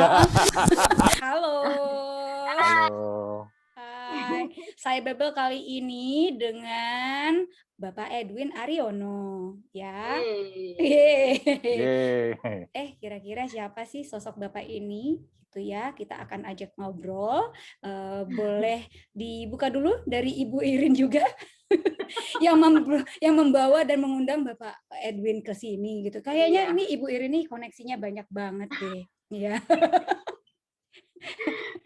Halo. Halo. Hai, saya Bebel kali ini dengan Bapak Edwin Ariono, ya. Yeay. Kira-kira siapa sih sosok Bapak ini? Gitu ya, kita akan ajak ngobrol. Boleh dibuka dulu dari Ibu Irin juga yang membawa dan mengundang Bapak Edwin ke sini gitu. Kayaknya ini Ibu Irin nih koneksinya banyak banget deh. Iya.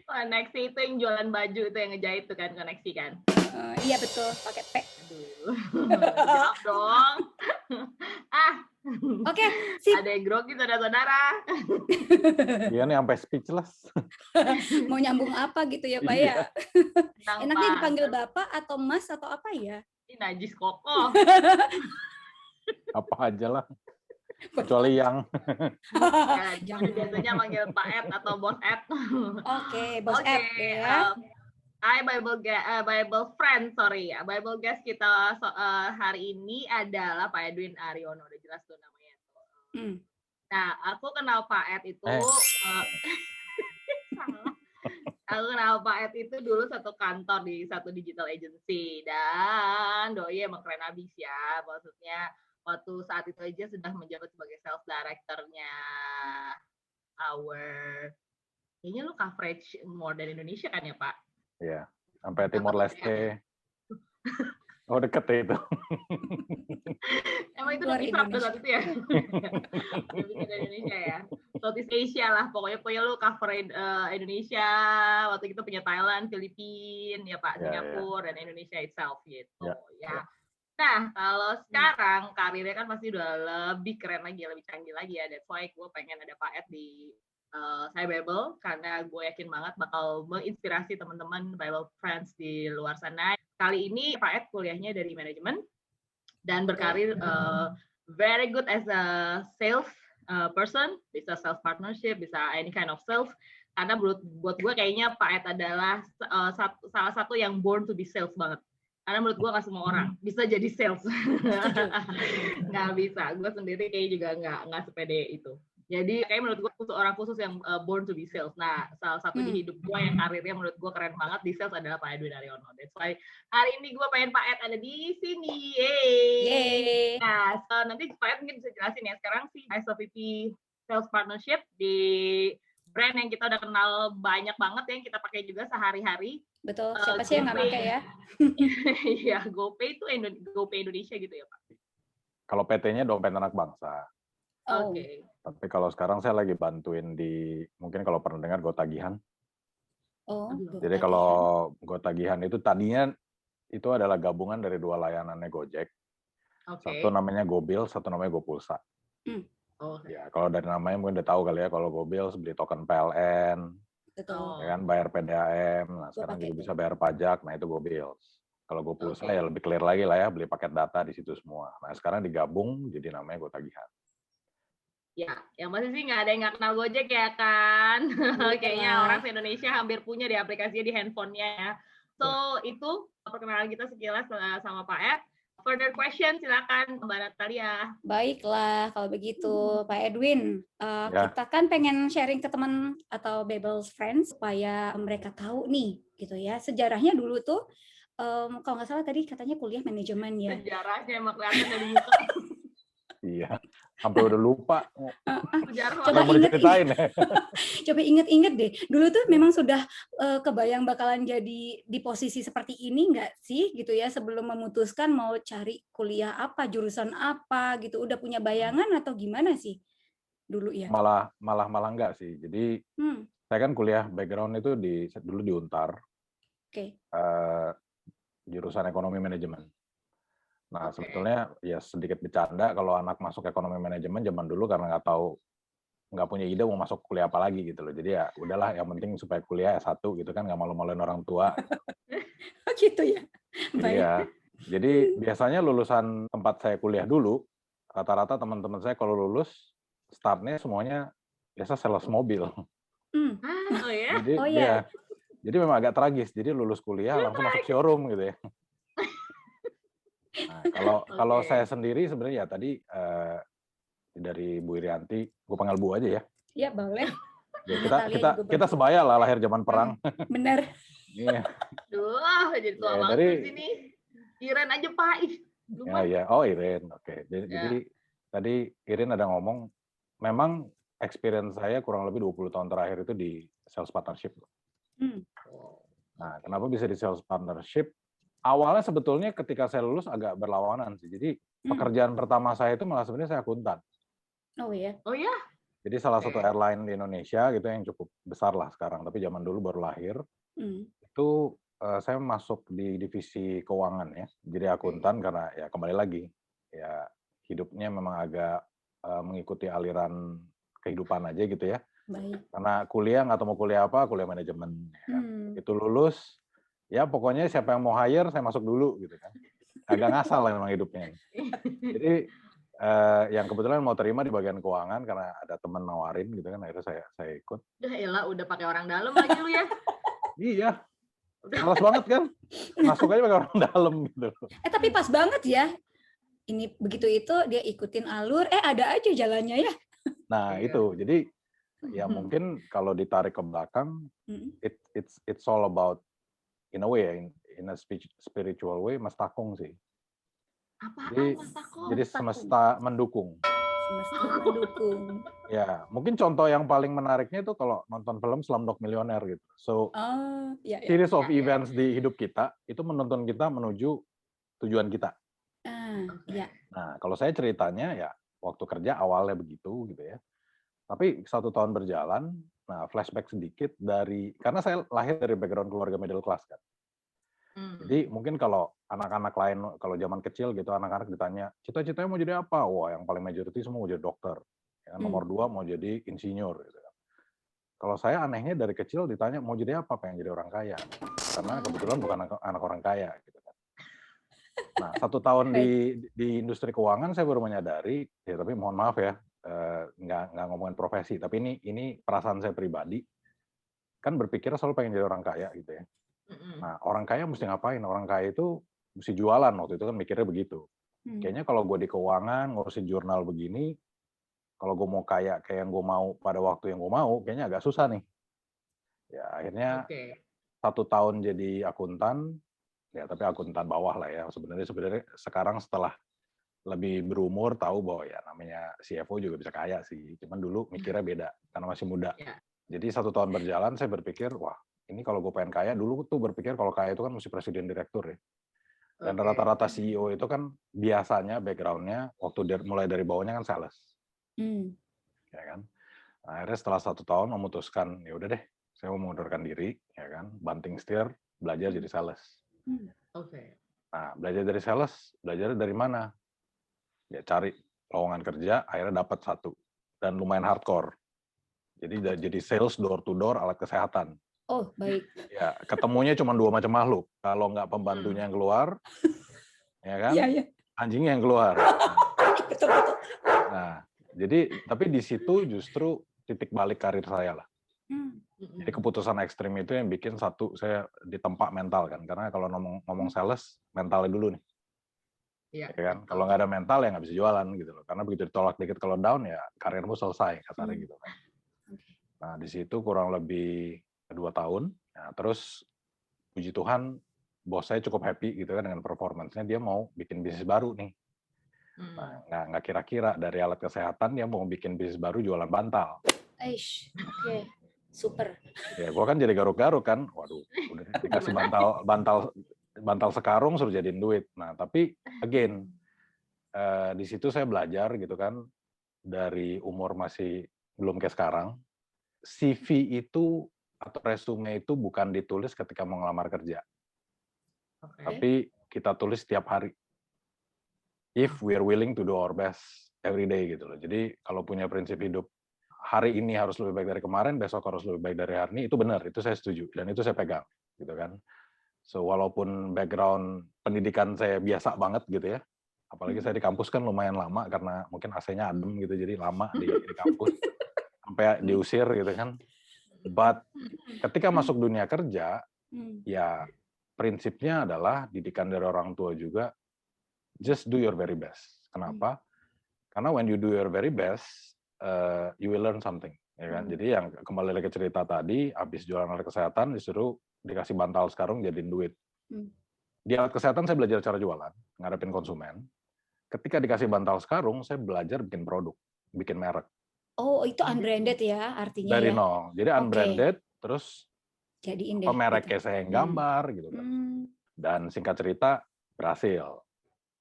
Koneksi itu yang jualan baju itu yang ngejahit tuh kan, koneksi kan? Iya betul, pakai P. Aduh, jawab dong. Oke, sip. Ada yang grogi saudara-saudara. Iya nih sampai speechless. Mau nyambung apa gitu ya Pak ya? Enaknya dipanggil Bapak atau Mas atau apa ya? Ini najis kokoh. Apa aja lah. Kecuali yang. Biasanya manggil Pak Ed atau Bos Ed. Oke, Bos Ed ya. Hai Bible friend, sorry ya. Bible guest kita hari ini adalah Pak Edwin Ariono, udah jelas tuh namanya. Nah, aku kenal Pak Ed itu aku kenal Pak Ed itu dulu satu kantor di satu digital agency, dan doi emang keren abis ya. Maksudnya waktu saat itu aja sudah menjabat sebagai sales director-nya kayaknya lu coverage more dari Indonesia kan ya Pak? Iya, sampai Timor Leste. Oh deket ya itu. Emang itu udah disrap tuh saat itu ya? Lebih dari Indonesia ya? Southeast Asia lah, pokoknya lu cover Indonesia, waktu itu punya Thailand, Filipina, ya Pak, Singapura, dan Indonesia itself gitu. Ya. Nah, kalau sekarang karirnya kan pasti udah lebih keren lagi, lebih canggih lagi ya. That's why gue pengen ada Pak Ed di saya Bible, karena gue yakin banget bakal menginspirasi teman-teman Bible friends di luar sana. Kali ini Pak Ed kuliahnya dari manajemen dan berkarir very good as a sales person, bisa sales partnership, bisa any kind of sales. Karena buat gue kayaknya Pak Ed adalah salah satu yang born to be sales banget. Karena menurut gue nggak semua orang bisa jadi sales. Nggak bisa. Gue sendiri kayak juga nggak sepede itu. Jadi kayak menurut gue orang khusus yang born to be sales. Nah, salah satu di hidup gue yang karirnya menurut gue keren banget di sales adalah Pak Edwin Ariono. That's why hari ini gue pengen Pak Ed ada di sini. Yeay. Nah, nanti Pak Ed mungkin bisa jelasin ya. Sekarang sih SOVP Sales Partnership di brand yang kita udah kenal banyak banget yang kita pakai juga sehari-hari. Betul, siapa sih yang nggak pakai ya? Iya, GoPay itu GoPay Indonesia gitu ya Pak? Kalau PT-nya Dompet Anak Bangsa. Oke. Tapi kalau sekarang saya lagi bantuin mungkin kalau pernah dengar GoTagihan. Jadi kalau GoTagihan itu tadinya itu adalah gabungan dari dua layanannya Gojek. Satu namanya GoBill, satu namanya GoPulsa. Ya, kalau dari namanya mungkin udah tahu kali ya, kalau GoBill beli token PLN, ya kan, bayar PDAM, nah sekarang juga bisa bayar pajak, nah itu GoBill. Kalau GoPulsa ya lebih clear lagi lah ya, beli paket data di situ semua. Nah sekarang digabung jadi namanya GoTagihan. Ya, yang pasti sih nggak ada yang nggak kenal Gojek ya kan? Kayaknya orang se-Indonesia hampir punya di aplikasinya di handphonenya ya. So, itu perkenalan kita sekilas sama Pak Ed. Further question, silakan Mbak Natalia. Baiklah, kalau begitu Pak Edwin, kita kan pengen sharing ke teman atau Babel's friends supaya mereka tahu nih, gitu ya. Sejarahnya dulu tuh, kalau nggak salah tadi katanya kuliah manajemen ya. Sejarahnya emang kelihatan dari muka. Iya, sampai udah lupa. Coba inget-inget deh. Dulu tuh memang sudah kebayang bakalan jadi di posisi seperti ini nggak sih, gitu ya, sebelum memutuskan mau cari kuliah apa, jurusan apa, gitu. Udah punya bayangan atau gimana sih dulu ya? Malah enggak sih. Jadi saya kan kuliah background itu dulu di Untar. Jurusan ekonomi manajemen. Nah, sebetulnya ya sedikit bercanda kalau anak masuk ekonomi manajemen zaman dulu karena nggak punya ide mau masuk kuliah apa lagi gitu loh. Jadi ya udahlah, yang penting supaya kuliah S1 gitu kan, nggak malu-maluin orang tua. Gitu ya? Iya. Jadi biasanya lulusan tempat saya kuliah dulu, rata-rata teman-teman saya kalau lulus, startnya semuanya biasa sales mobil. Oh ya? Jadi memang agak tragis. Jadi lulus kuliah langsung masuk showroom gitu ya. Nah, kalau saya sendiri sebenarnya ya tadi dari Bu Irianti, gue panggil Bu aja ya. Iya, boleh. kita sebaya lah lahir zaman perang. Bener. Iya. Duh, jadi tua banget di sini. Iren aja Pak. Ya. Oh Iren, oke. Jadi tadi Iren ada ngomong, memang experience saya kurang lebih 20 tahun terakhir itu di sales partnership. Nah, kenapa bisa di sales partnership? Awalnya sebetulnya ketika saya lulus agak berlawanan sih. Jadi pekerjaan pertama saya itu malah sebenarnya saya akuntan. Oh ya? Jadi salah satu airline di Indonesia gitu yang cukup besar lah sekarang, tapi zaman dulu baru lahir. Itu saya masuk di divisi keuangan ya. Jadi akuntan karena ya kembali lagi ya hidupnya memang agak mengikuti aliran kehidupan aja gitu ya. Baik. Karena kuliah nggak tahu mau kuliah apa, kuliah manajemen. Ya. Itu lulus, ya pokoknya siapa yang mau hire saya masuk dulu gitu kan. Agak ngasal lah memang hidupnya. Jadi yang kebetulan mau terima di bagian keuangan karena ada teman nawarin gitu kan, akhirnya saya ikut. Udah pakai orang dalam lagi lu ya. Iya. Males banget kan? Masuk aja pakai orang dalam gitu. Tapi pas banget ya. Ini begitu itu dia ikutin alur, ada aja jalannya ya. Nah, itu. Jadi ya mungkin kalau ditarik ke belakang it's all about in a way in a spiritual way mastakung sih. Jadi semesta mendukung. Semesta mendukung. Ya, mungkin contoh yang paling menariknya itu kalau nonton film Slumdog Millionaire gitu. So, series of events di hidup kita itu menuntun kita menuju tujuan kita. Nah, kalau saya ceritanya ya waktu kerja awalnya begitu gitu ya. Tapi 1 tahun berjalan, nah flashback sedikit karena saya lahir dari background keluarga middle class kan. Jadi mungkin kalau anak-anak lain, kalau zaman kecil gitu, anak-anak ditanya, cita-citanya mau jadi apa? Wah, yang paling majority semua mau jadi dokter. Ya, nomor 2 mau jadi insinyur. Gitu. Kalau saya anehnya dari kecil ditanya, mau jadi apa? Pengen jadi orang kaya. Karena kebetulan bukan anak orang kaya. Gitu kan. Nah, 1 tahun di industri keuangan saya baru menyadari, ya tapi mohon maaf ya, nggak ngomongin profesi, tapi ini perasaan saya pribadi, kan berpikir selalu pengen jadi orang kaya gitu ya. Nah, orang kaya mesti ngapain? Orang kaya itu mesti jualan, waktu itu kan mikirnya begitu. Kayaknya kalau gue di keuangan, ngurusin jurnal begini, kalau gue mau kaya kayak yang gue mau pada waktu yang gue mau, kayaknya agak susah nih. Ya akhirnya 1 tahun jadi akuntan, ya tapi akuntan bawah lah ya. Sebenarnya sekarang setelah lebih berumur tahu bahwa ya namanya CFO juga bisa kaya sih. Cuman dulu mikirnya beda karena masih muda. Jadi 1 tahun berjalan saya berpikir, wah ini kalau gue pengen kaya, dulu tuh berpikir kalau kaya itu kan mesti presiden direktur ya. Dan rata-rata CEO itu kan biasanya background-nya waktu mulai dari bawahnya kan sales. Ya kan? Nah, akhirnya setelah 1 tahun memutuskan, ya udah deh, saya mau mengundurkan diri, ya kan? Banting setir, belajar jadi sales. Nah, belajar dari sales, belajar dari mana? Ya cari lowongan kerja, akhirnya dapat 1 dan lumayan hardcore. Jadi sales door to door alat kesehatan. Oh, baik. Ya, ketemunya cuma 2 macam makhluk. Kalau nggak pembantunya yang keluar, ya kan? Anjingnya yang keluar. Betul. Nah, jadi tapi di situ justru titik balik karir saya lah. Jadi keputusan ekstrim itu yang bikin saya ditempa mental kan. Karena kalau ngomong sales, mentalnya dulu nih. Ya kan? Kalau nggak ada mental ya nggak bisa jualan gitu loh. Karena begitu ditolak dikit kalau down ya karirmu selesai kasarnya gitu kan. Nah, di situ kurang lebih 2 tahun. Nah, terus puji Tuhan bos saya cukup happy gitu kan dengan performance-nya, dia mau bikin bisnis baru nih. Nah, nggak kira-kira dari alat kesehatan dia mau bikin bisnis baru jualan bantal. Oke, super. Ya, gua kan jadi garuk-garuk kan. Waduh, udah dikasih bantal sekarung suruh jadiin duit. Nah, tapi again di situ saya belajar gitu kan dari umur masih belum kayak sekarang. CV itu atau resume itu bukan ditulis ketika mau ngelamar kerja. Tapi kita tulis setiap hari. If we are willing to do our best every day gitu loh. Jadi kalau punya prinsip hidup hari ini harus lebih baik dari kemarin, besok harus lebih baik dari hari ini, itu benar, itu saya setuju dan itu saya pegang gitu kan. So walaupun background pendidikan saya biasa banget gitu ya. Apalagi saya di kampus kan lumayan lama karena mungkin AC-nya adem gitu, jadi lama di kampus sampai diusir gitu kan. But ketika masuk dunia kerja, ya prinsipnya adalah didikan dari orang tua juga, just do your very best. Kenapa? Karena when you do your very best, you will learn something. Ya kan? Jadi yang kembali lagi ke cerita tadi, habis jualan alat kesehatan disuruh dikasih bantal sarung jadiin duit. Di alat kesehatan saya belajar cara jualan, ngadepin konsumen. Ketika dikasih bantal sarung, saya belajar bikin produk, bikin merek. Oh, itu unbranded ya artinya Dari ya? nol. Jadi unbranded, terus jadiin deh mereknya gitu. saya yang gambar gitu kan. Dan singkat cerita berhasil.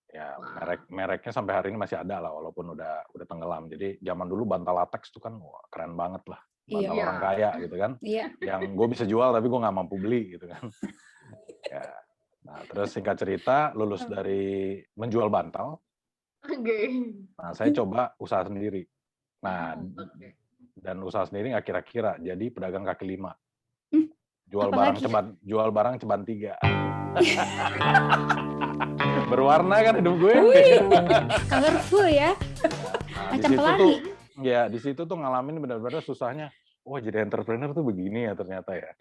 Ya, mereknya sampai hari ini masih ada lah, walaupun udah tenggelam. Jadi zaman dulu bantal latex itu kan keren banget lah, bantal orang kaya gitu kan. Yang gue bisa jual tapi gue nggak mampu beli gitu kan. Ya. Nah, terus singkat cerita lulus dari menjual bantal. Nah, saya coba usaha sendiri. Nah, dan usaha sendiri nggak kira-kira jadi pedagang kaki lima. Jual barang ceban 3. Berwarna kan hidup gue. Colorful ya. Macam pelangi. Ya, di situ tuh ngalamin benar-benar susahnya. Wah, jadi entrepreneur tuh begini ya ternyata ya.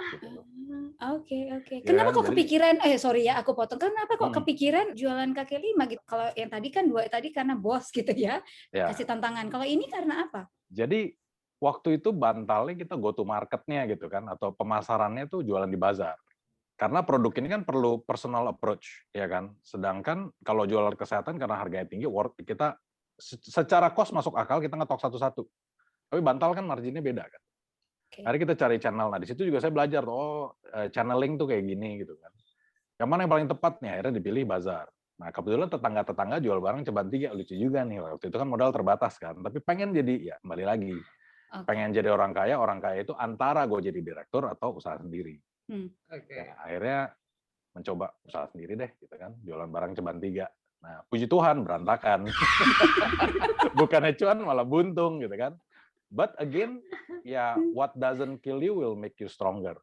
Oke. Kenapa kok kepikiran, sorry ya aku potong, kenapa kok kepikiran jualan kaki lima gitu? Kalau yang tadi kan 2 tadi karena bos gitu ya, kasih tantangan. Kalau ini karena apa? Jadi waktu itu bantalnya kita go to marketnya gitu kan, atau pemasarannya tuh jualan di bazar. Karena produk ini kan perlu personal approach, ya kan. Sedangkan kalau jualan kesehatan karena harganya tinggi, kita secara cost masuk akal kita ngetok satu-satu. Tapi bantal kan marginnya beda kan. Hari kita cari channel. Nah di situ juga saya belajar, channeling tuh kayak gini gitu kan. Yang mana yang paling tepat nih? Akhirnya dipilih bazar. Nah kebetulan tetangga-tetangga jual barang ceban 3, lucu juga nih. Waktu itu kan modal terbatas kan. Tapi pengen jadi, ya kembali lagi. Pengen jadi orang kaya itu antara gue jadi direktur atau usaha sendiri. Ya, akhirnya mencoba usaha sendiri deh gitu kan, jualan barang ceban 3. Nah puji Tuhan berantakan. Bukannya cuan malah buntung gitu kan. But again, ya what doesn't kill you will make you stronger.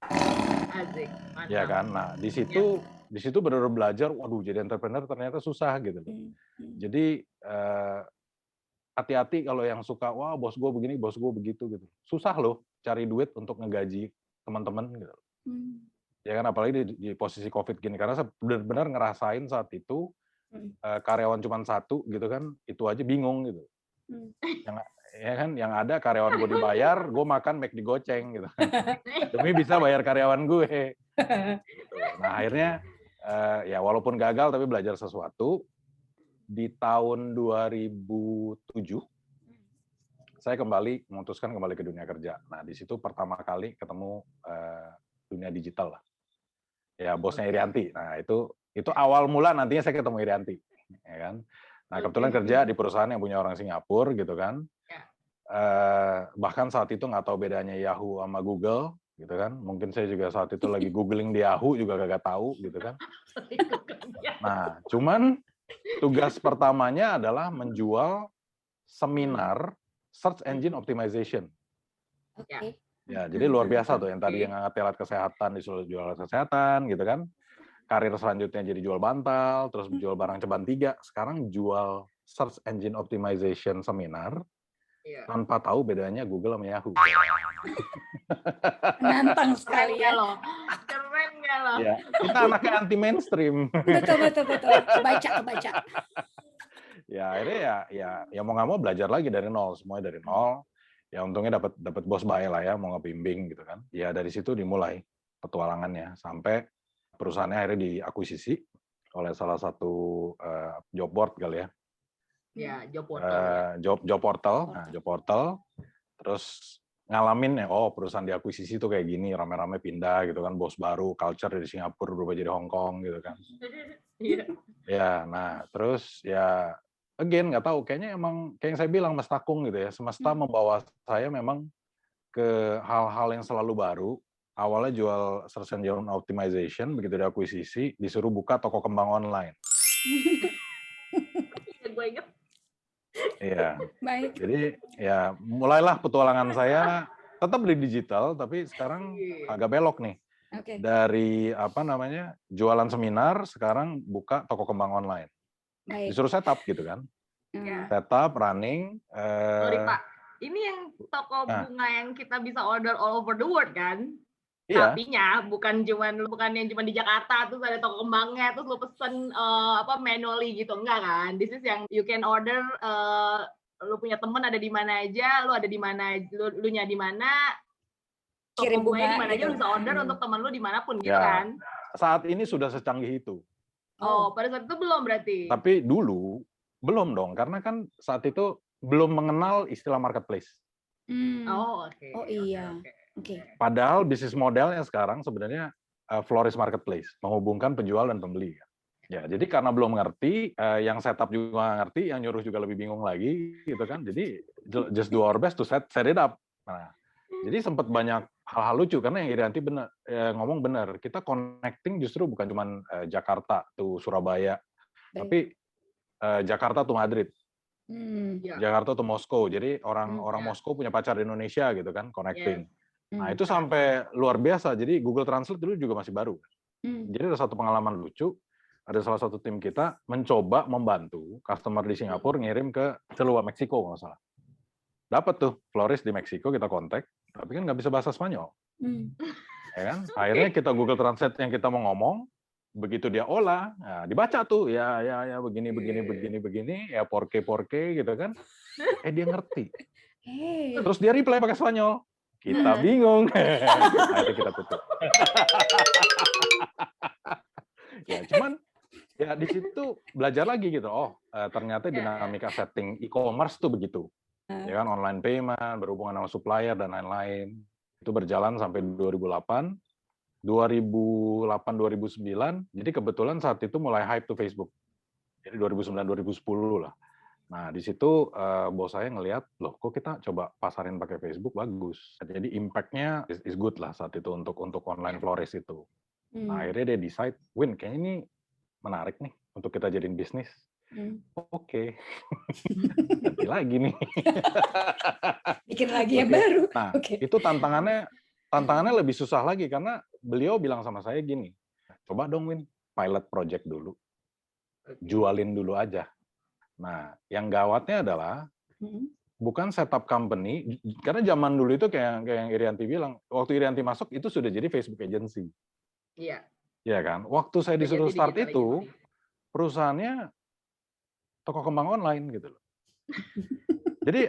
Asik. Ya kan. Nah di situ benar-benar belajar. Waduh, jadi entrepreneur ternyata susah gitu. Jadi hati-hati kalau yang suka, wah bos gue begini, bos gue begitu gitu. Susah loh cari duit untuk ngegaji teman-teman gitu. Ya kan, apalagi di posisi COVID gini, karena saya benar-benar ngerasain saat itu karyawan cuma 1 gitu kan, itu aja bingung gitu. Yang ada karyawan gue dibayar, gue makan McD goceng gitu. Demi bisa bayar karyawan gue. Gitu. Nah akhirnya ya walaupun gagal tapi belajar sesuatu. Di tahun 2007 saya memutuskan kembali ke dunia kerja. Nah di situ pertama kali ketemu dunia digital lah. Ya bosnya Irianti. Nah itu awal mula nantinya saya ketemu Irianti, ya kan. Nah kebetulan kerja di perusahaan yang punya orang Singapura gitu kan. Bahkan saat itu nggak tahu bedanya Yahoo sama Google gitu kan. Mungkin saya juga saat itu lagi googling di Yahoo juga kagak tahu gitu kan. Nah cuman tugas pertamanya adalah menjual seminar search engine optimization. Ya, jadi luar biasa tuh yang tadi yang ngangkat alat kesehatan disuruh jual alat kesehatan gitu kan. Karir selanjutnya jadi jual bantal, terus jual barang ceban 3, sekarang jual search engine optimization seminar. Tanpa tahu bedanya Google sama Yahoo. Menantang sekali ya. Keren nggak lo? Ya, kita anaknya anti mainstream. Betul. Kebaca. Ya akhirnya ya mau nggak mau belajar lagi dari nol, semuanya dari nol. Ya untungnya dapat bos baik lah ya, mau ngebimbing gitu kan. Ya dari situ dimulai petualangannya sampai perusahaannya akhirnya diakuisisi oleh salah satu job board kali ya. Ya, job portal. Nah, job portal. Terus ngalamin ya, perusahaan diakuisisi tuh kayak gini, rame-rame pindah gitu kan, bos baru, culture dari Singapura berubah jadi Hong Kong gitu kan. Ya, nah terus ya again nggak tahu, kayaknya emang kayak yang saya bilang Mas Takung gitu ya, semesta membawa saya memang ke hal-hal yang selalu baru. Awalnya jual search engine optimization, begitu diakuisisi disuruh buka toko kembang online. Gue inget. Iya. Baik. Jadi ya mulailah petualangan saya tetap di digital tapi sekarang agak belok nih. Dari jualan seminar sekarang buka toko kembang online. Baik. Disuruh setup gitu kan. Setup, running. Sorry Pak, ini yang toko bunga yang kita bisa order all over the world kan? Iya. Tapinya bukan yang cuma di Jakarta terus ada toko kembangnya terus lo pesen manually gitu, enggak kan? This is yang you can order lu punya temen ada di mana aja, lu ada di mana, lu nya di mana, kirim toko gue bunga di mana aja gitu. lu bisa order untuk temen lu dimanapun gitu Ya, kan. saat ini sudah secanggih itu. Oh, pada saat itu belum berarti. Tapi dulu belum dong, karena kan saat itu belum mengenal istilah marketplace. Oh, oke. Oh iya. Oke. Padahal bisnis modelnya sekarang sebenarnya florist marketplace, menghubungkan penjual dan pembeli. Ya, jadi karena belum ngerti, yang setup juga nggak ngerti, yang nyuruh juga lebih bingung lagi, gitu kan. Jadi just do our best to set it up. Nah, jadi sempat banyak hal-hal lucu karena yang Irianti ngomong benar. Kita connecting justru bukan cuma Jakarta to Surabaya, tapi Jakarta to Madrid, Jakarta to Moskow. Jadi orang Moskow punya pacar di Indonesia gitu kan, connecting. Nah itu sampai luar biasa. Jadi Google Translate dulu juga masih baru. Jadi ada satu pengalaman lucu. Ada salah satu tim kita mencoba membantu customer di Singapura ngirim ke Celua, Meksiko kalau nggak salah. Dapat tuh florist di Meksiko, kita kontak, tapi kan nggak bisa bahasa Spanyol. Ya kan? Akhirnya kita Google Translate yang kita mau ngomong, begitu dia olah, nah, dibaca tuh, ya begini, ya porke gitu kan. Dia ngerti. Terus dia reply pakai Spanyol. Kita bingung. Akhirnya kita tutup. Ya cuman ya di situ belajar lagi gitu. Oh, ternyata dinamika setting e-commerce tuh begitu. Ya kan, online payment, berhubungan sama supplier dan lain-lain. Itu berjalan sampai 2008. 2008-2009, jadi kebetulan saat itu mulai hype tuh Facebook. Jadi 2009-2010 lah. Nah, di situ bos saya ngelihat, loh kok kita coba pasarin pakai Facebook, bagus. Jadi impact-nya is good lah saat itu untuk online florist itu. Nah, akhirnya dia decide, Win, kayaknya ini menarik nih untuk kita jadiin bisnis. Oke. Ganti lagi nih. Bikin lagi yang baru. Nah, itu tantangannya lebih susah lagi karena beliau bilang sama saya gini, coba dong Win, pilot project dulu. Jualin dulu aja. Nah, yang gawatnya adalah bukan setup company, karena zaman dulu itu kayak yang Irianti bilang, waktu Irianti masuk itu sudah jadi Facebook agency. Iya. Iya kan? Waktu saya disuruh start itu, perusahaannya toko kembang online gitu loh. Jadi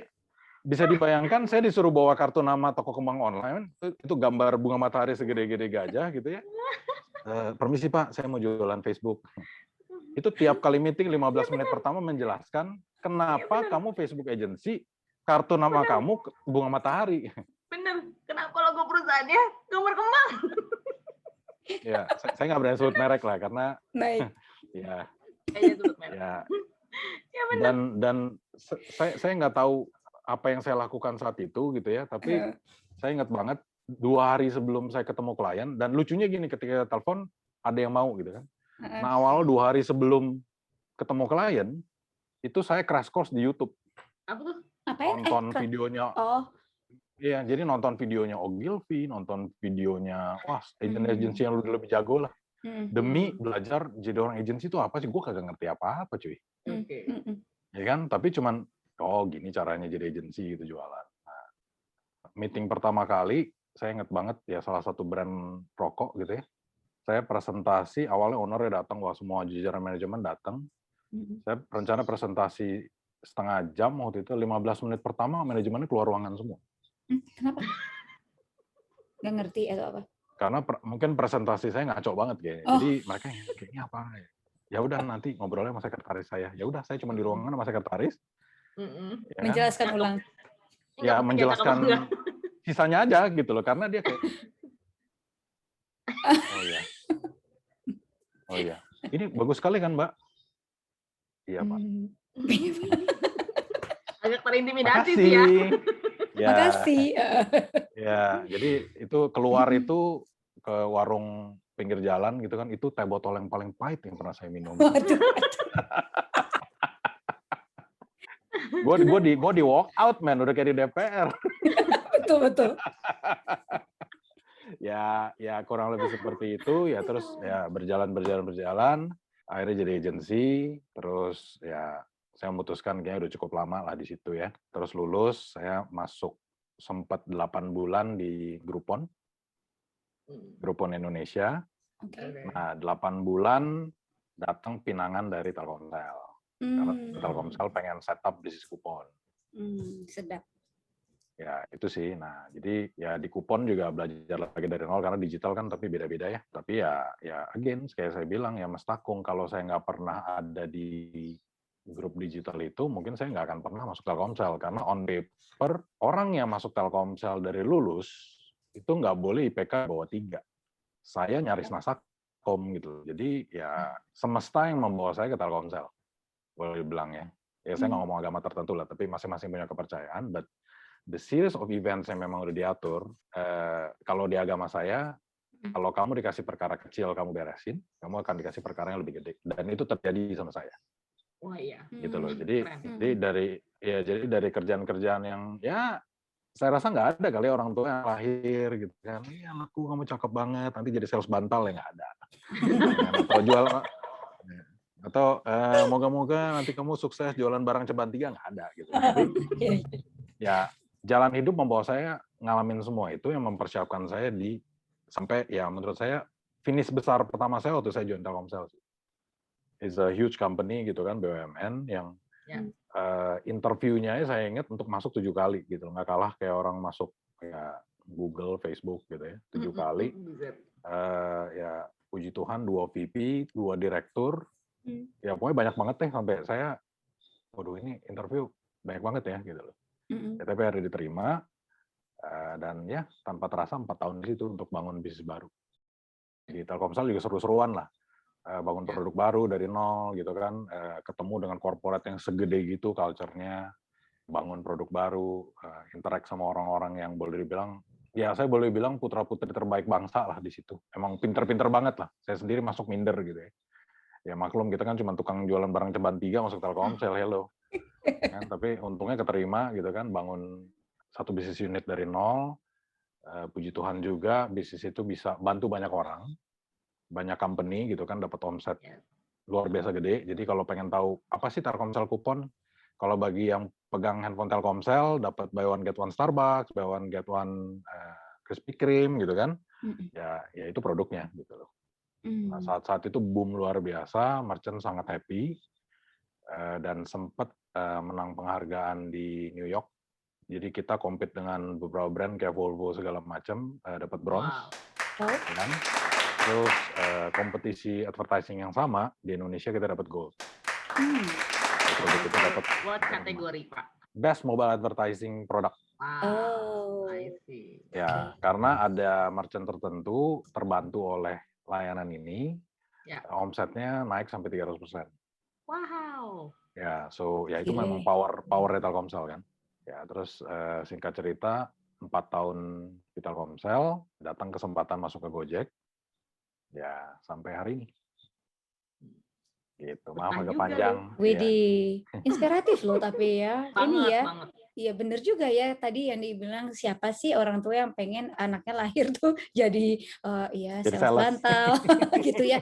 bisa dibayangkan saya disuruh bawa kartu nama toko kembang online, itu gambar bunga matahari segede-gede gajah gitu ya. Permisi Pak, saya mau jualan Facebook. Itu tiap kali meeting 15 menit pertama menjelaskan kenapa kamu Facebook agency, kartu nama kamu bunga matahari. Bener, kenapa logo perusahaannya gambar kembang? Ya, saya nggak berani sebut merek lah karena ya. Dan saya nggak tahu apa yang saya lakukan saat itu gitu ya, tapi saya ingat banget 2 hari sebelum saya ketemu klien, dan lucunya gini, ketika telepon ada yang mau gitu kan. Nah awal 2 hari sebelum ketemu klien itu saya crash course di YouTube. Apa tuh? Nonton videonya. Iya, jadi nonton videonya Ogilvy, nonton videonya agensi yang lebih jago lah. Demi belajar jadi orang agensi itu apa sih? Gue kagak ngerti apa-apa cuy. Ya kan? Tapi cuman gini caranya jadi agensi gitu jualan. Nah, meeting pertama kali saya ingat banget ya, salah satu brand rokok gitu ya. Saya presentasi, awalnya ownernya datang, semua jajaran manajemen datang. Saya rencana presentasi setengah jam, waktu itu 15 menit pertama manajemennya keluar ruangan semua. Kenapa? Nggak ngerti atau apa? Karena mungkin presentasi saya ngaco banget kayaknya. Jadi mereka kayaknya apa? Ya udah nanti ngobrolnya sama sekretaris saya. Ya udah, saya cuma di ruangan sama sekretaris. Ya menjelaskan kan? Ulang. Ya menjelaskan sisanya aja gitu loh, karena dia kayak oh iya. Ini bagus sekali kan, Mbak? Iya, Pak. Agak terintimidasi sih ya. Makasih. Ya, jadi itu keluar itu ke warung pinggir jalan gitu kan, itu teh botol yang paling pahit yang pernah saya minum. Gue di walk out, man, udah kayak di DPR. Betul. Ya kurang lebih seperti itu ya. Terus ya berjalan, akhirnya jadi agensi. Terus ya saya memutuskan kayaknya udah cukup lama lah di situ ya. Terus lulus, saya masuk sempat 8 bulan di Groupon Indonesia. Nah 8 bulan datang pinangan dari Telkomsel. Karena Telkomsel pengen setup bisnis kupon. Sedap. Ya itu sih. Nah jadi ya di Coupon juga belajar lagi dari nol karena digital kan tapi beda-beda ya. Tapi ya again kayak saya bilang ya Mas Takung, kalau saya nggak pernah ada di grup digital itu mungkin saya nggak akan pernah masuk Telkomsel, karena on paper orang yang masuk Telkomsel dari lulus itu nggak boleh IPK bawah 3. Saya nyaris Masakom gitu. Jadi ya semesta yang membawa saya ke Telkomsel, boleh dibilang ya. Ya saya nggak ngomong agama tertentu lah, tapi masing-masing punya kepercayaan. But the series of events yang memang udah diatur, kalau di agama saya, kalau kamu dikasih perkara kecil kamu beresin, kamu akan dikasih perkara yang lebih gede. Dan itu terjadi sama saya. Wah iya. Gitu loh. Jadi dari kerjaan-kerjaan yang ya saya rasa nggak ada kali orang tua yang lahir gitu kan, iya anakku kamu cakep banget, nanti jadi sales bantal, ya nggak ada. Atau jual, atau moga-moga nanti kamu sukses jualan barang ceban 3, nggak ada gitu. Tapi ya jalan hidup membawa saya ngalamin semua itu yang mempersiapkan saya sampai ya menurut saya finish besar pertama saya waktu saya join Telkomsel. It's a huge company gitu kan, BUMN yang interviewnya saya ingat untuk masuk 7 kali gitu, nggak kalah kayak orang masuk kayak Google, Facebook gitu ya, 7 kali. Ya puji Tuhan 2 VP, 2 direktur, ya pokoknya banyak banget deh sampai saya, waduh ini interview banyak banget ya gitu loh. Ya, tapi akhirnya diterima dan ya tanpa terasa 4 tahun di situ untuk bangun bisnis baru. Di Telkomsel juga seru-seruan lah. Bangun produk baru dari nol gitu kan, ketemu dengan korporat yang segede gitu culture-nya, bangun produk baru, interact sama orang-orang yang boleh dibilang, ya saya boleh bilang putra-putri terbaik bangsa lah di situ. Emang pinter-pinter banget lah. Saya sendiri masuk minder gitu ya. Ya maklum kita kan cuma tukang jualan barang ceban 3 masuk Telkomsel, hello. Kan, tapi untungnya keterima gitu kan, bangun satu bisnis unit dari nol. Puji Tuhan juga bisnis itu bisa bantu banyak orang. Banyak company gitu kan dapat omset luar biasa gede. Jadi kalau pengen tahu apa sih Telkomsel Coupon, kalau bagi yang pegang handphone Telkomsel dapat buy one get one Starbucks, buy one get one Krispy Kreme gitu kan, ya itu produknya gitu loh. Nah, saat itu boom luar biasa, merchant sangat happy dan sempat menang penghargaan di New York. Jadi kita compete dengan beberapa brand kayak Volvo segala macam, dapat bronze. Kan? Terus kompetisi advertising yang sama di Indonesia kita dapat gold. Produk itu dapat what kategori Pak? Best Mobile Advertising Product. Wow, I see. Ya, karena ada merchant tertentu terbantu oleh layanan ini, omsetnya naik sampai 300%. Wow. Ya, so ya itu memang power Telkomsel kan. Ya, terus singkat cerita 4 tahun di Telkomsel, datang kesempatan masuk ke Gojek. Ya, sampai hari ini. Gitu. Maaf agak panjang. Widih, inspiratif loh tapi ya. Banget, ini ya. Banget. Iya bener juga ya tadi yang dibilang siapa sih orang tua yang pengen anaknya lahir tuh jadi sales bantal gitu ya.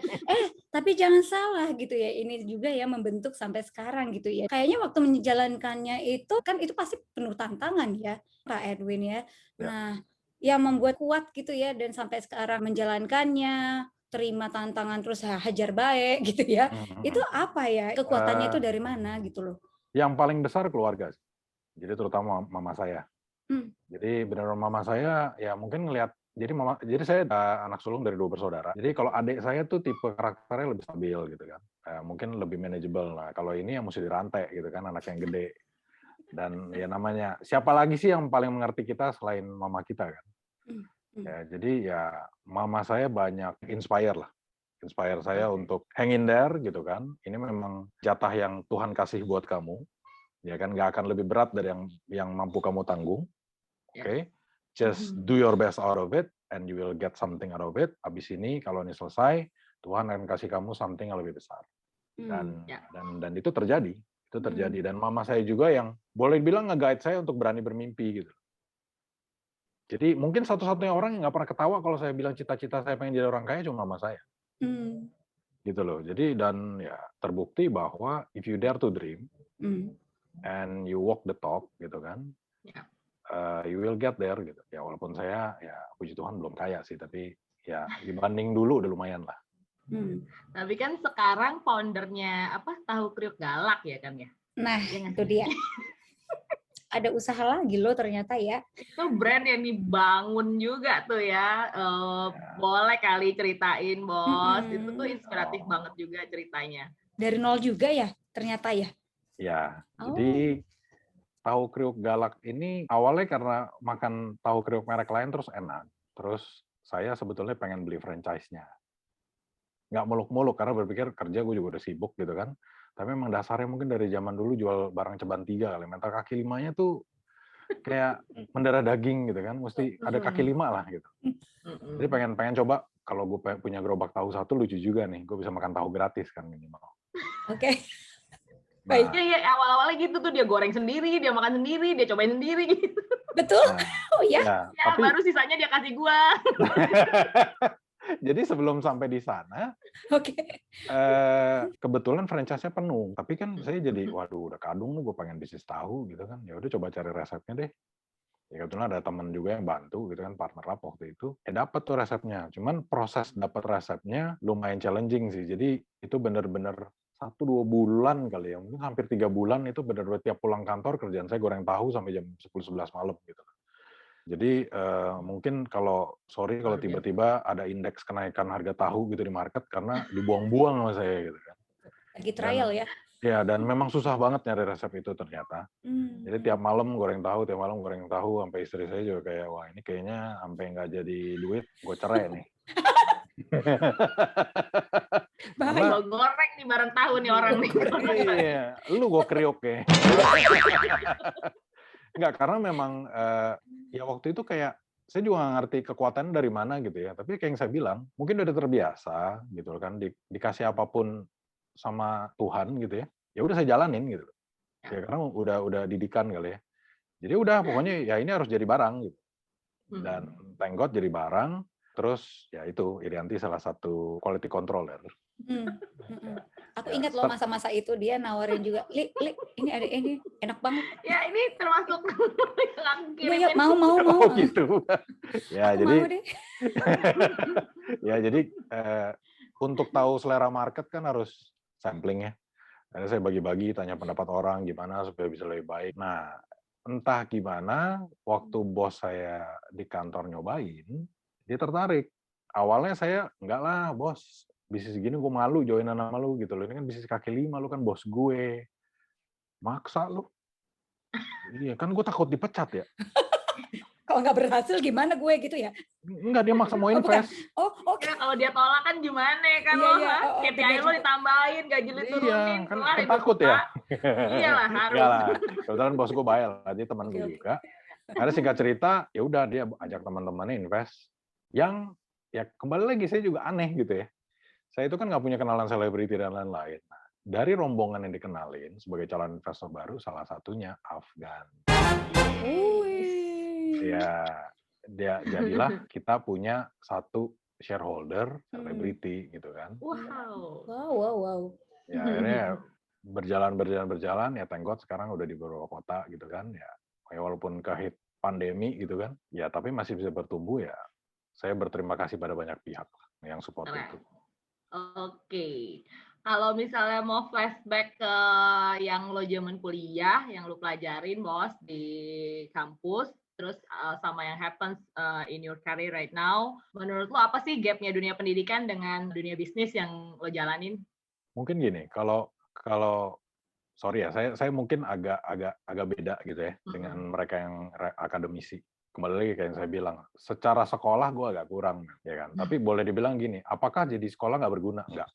Tapi jangan salah gitu ya. Ini juga ya membentuk sampai sekarang gitu ya. Kayaknya waktu menjalankannya itu kan itu pasti penuh tantangan ya Pak Edwin ya. Nah, yang membuat kuat gitu ya dan sampai sekarang menjalankannya, terima tantangan terus hajar baik gitu ya. Itu apa ya? Kekuatannya itu dari mana gitu loh? Yang paling besar keluarga. Jadi terutama mama saya. Jadi benar mama saya ya mungkin ngelihat jadi saya anak sulung dari 2 bersaudara. Jadi kalau adik saya tuh tipe karakternya lebih stabil gitu kan. Mungkin lebih manageable. Nah, kalau ini yang mesti dirantai gitu kan, anak yang gede. Dan ya namanya siapa lagi sih yang paling mengerti kita selain mama kita kan. Ya, jadi ya mama saya banyak inspire saya untuk hang in there gitu kan. Ini memang jatah yang Tuhan kasih buat kamu. Ya kan, nggak akan lebih berat dari yang mampu kamu tanggung. Oke, just do your best out of it and you will get something out of it. Abis ini kalau ini selesai, Tuhan akan kasih kamu something yang lebih besar. Dan itu terjadi. Dan mama saya juga yang boleh bilang nge-guide saya untuk berani bermimpi gitu. Jadi mungkin satu-satunya orang yang nggak pernah ketawa kalau saya bilang cita-cita saya pengen jadi orang kaya cuma mama saya. Gitu loh. Jadi dan ya terbukti bahwa if you dare to dream and you walk the talk gitu kan, you will get there gitu. Ya walaupun saya ya puji Tuhan belum kaya sih, tapi ya dibanding dulu udah lumayan lah. Tapi kan sekarang foundernya Tahu Kriuk Galak ya kan ya? Nah, itu dia. ada usaha lagi loh ternyata ya. Itu brand yang dibangun juga tuh ya. Boleh kali ceritain, Bos. Itu tuh inspiratif banget juga ceritanya. Dari nol juga ya ternyata ya? Ya, jadi tahu kriuk galak ini awalnya karena makan tahu kriuk merek lain terus enak. Terus saya sebetulnya pengen beli franchise-nya. Nggak muluk-muluk karena berpikir kerja gue juga udah sibuk gitu kan. Tapi memang dasarnya mungkin dari zaman dulu jual barang ceban 3 kali. Mental kaki 5-nya tuh kayak mendarah daging gitu kan. Mesti ada kaki 5 lah gitu. Jadi pengen coba kalau gue punya gerobak tahu 1 lucu juga nih. Gue bisa makan tahu gratis kan minimal. Oke. Baik. Ya, awal-awalnya gitu tuh dia goreng sendiri, dia makan sendiri, dia cobain sendiri gitu. Betul. Oh ya. Ya, tapi baru sisanya dia kasih gua. Jadi sebelum sampai di sana, kebetulan franchise-nya penuh. Tapi kan saya jadi, waduh udah kadung nih, gue pengen bisnis tahu gitu kan. Ya udah coba cari resepnya deh. Ya kebetulan ada teman juga yang bantu gitu kan, partner up waktu itu. Dapat tuh resepnya. Cuman proses dapat resepnya lumayan challenging sih. Jadi itu bener-bener 1-2 bulan kali ya, mungkin hampir 3 bulan itu bener-bener tiap pulang kantor kerjaan saya goreng tahu sampai jam 10-11 malam gitu. Jadi mungkin kalau tiba-tiba ada indeks kenaikan harga tahu gitu di market karena dibuang-buang sama saya gitu kan. Lagi trial ya? Ya, dan memang susah banget nyari resep itu ternyata. Jadi tiap malam goreng tahu, sampai istri saya juga kayak, wah ini kayaknya sampai nggak jadi duit, gue cerai nih. Karena goreng nih bareng tahu nih orang nih. Iya, lu gue kriuk ya. Enggak, karena memang ya waktu itu kayak saya juga nggak ngerti kekuatan dari mana gitu ya. Tapi kayak yang saya bilang, mungkin udah terbiasa gitu kan, dikasih apapun sama Tuhan gitu ya. Ya udah saya jalanin gitu. Ya karena udah didikan kali ya. Jadi udah pokoknya ya ini harus jadi barang gitu. Dan thank God jadi barang. Terus ya itu Irianti salah satu quality controller. Aku ingat loh masa-masa itu dia nawarin juga, Li, ini ada ini enak banget. Ya ini termasuk yang ya, mau. Oh gitu. Ya aku jadi. Mau deh. Ya jadi untuk tahu selera market kan harus sampling ya. Karena saya bagi-bagi tanya pendapat orang gimana supaya bisa lebih baik. Nah entah gimana waktu bos saya di kantor nyobain, dia tertarik. Awalnya saya enggak lah bos. Bisnis gini gue malu joinan sama lu gitu loh. Ini kan bisnis kaki 5, lu kan bos gue. Maksa lu. Iya, kan gue takut dipecat ya. Kalau nggak berhasil gimana gue gitu ya? Enggak, dia maksa mau invest. Oke. Ya, kalau dia tolak kan gimana kan lo, KPI lo ditambahin, gaji lo turunin. Iya, kan takut ya. Iyalah, harus. Iyalah, kebetulan bos gue bayar, jadi teman gue juga. Karena singkat cerita, ya udah dia ajak teman-temannya invest. Yang ya kembali lagi saya juga aneh gitu ya. Saya itu kan nggak punya kenalan selebriti dan lain-lain. Nah, dari rombongan yang dikenalin sebagai calon investor baru, salah satunya Afgan. Ya, jadilah kita punya satu shareholder selebriti gitu kan. Wow. Ya akhirnya berjalan ya thank God sekarang udah di beberapa kota gitu kan ya. Walaupun kehit pandemi gitu kan, ya tapi masih bisa bertumbuh ya. Saya berterima kasih pada banyak pihak yang support itu. Oke. Kalau misalnya mau flashback ke yang lo zaman kuliah, yang lo pelajarin bos di kampus, terus sama yang happens in your career right now, menurut lo apa sih gapnya dunia pendidikan dengan dunia bisnis yang lo jalanin? Mungkin gini, kalau sorry ya, saya mungkin agak beda gitu ya dengan mereka yang akademisi. Kembali lagi kayak yang saya bilang, secara sekolah gue agak kurang, ya kan. Tapi boleh dibilang gini, apakah jadi sekolah nggak berguna? Nggak.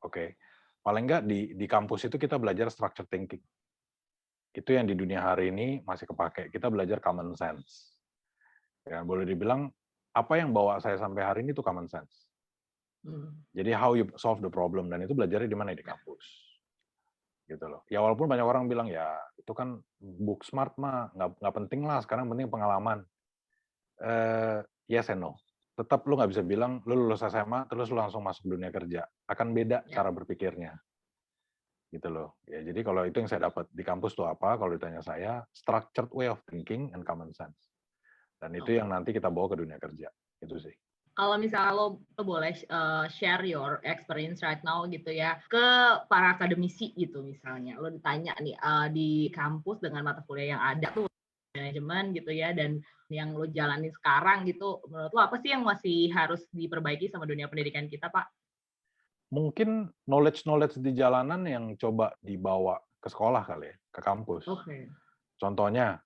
Oke. Paling nggak di kampus itu kita belajar structure thinking. Itu yang di dunia hari ini masih kepake. Kita belajar common sense. Ya, boleh dibilang, apa yang bawa saya sampai hari ini itu common sense. Jadi how you solve the problem, dan itu belajarnya di mana? Di kampus. Gitu loh. Ya walaupun banyak orang bilang ya itu kan book smart mah nggak penting lah, sekarang penting pengalaman. Yes and no. Tetap lu nggak bisa bilang lu lulus SMA terus lu langsung masuk dunia kerja. Akan beda cara berpikirnya. Gitu loh. Ya jadi kalau itu yang saya dapat di kampus tuh apa? Kalau ditanya saya, structured way of thinking and common sense. Dan itu yang nanti kita bawa ke dunia kerja. Itu sih. Kalau misalnya lo boleh share your experience right now gitu ya ke para akademisi gitu misalnya, lo ditanya nih di kampus dengan mata kuliah yang ada tuh manajemen gitu ya dan yang lo jalani sekarang gitu, menurut lo apa sih yang masih harus diperbaiki sama dunia pendidikan kita, Pak? Mungkin knowledge di jalanan yang coba dibawa ke sekolah kali ya, ke kampus. Oke. Contohnya,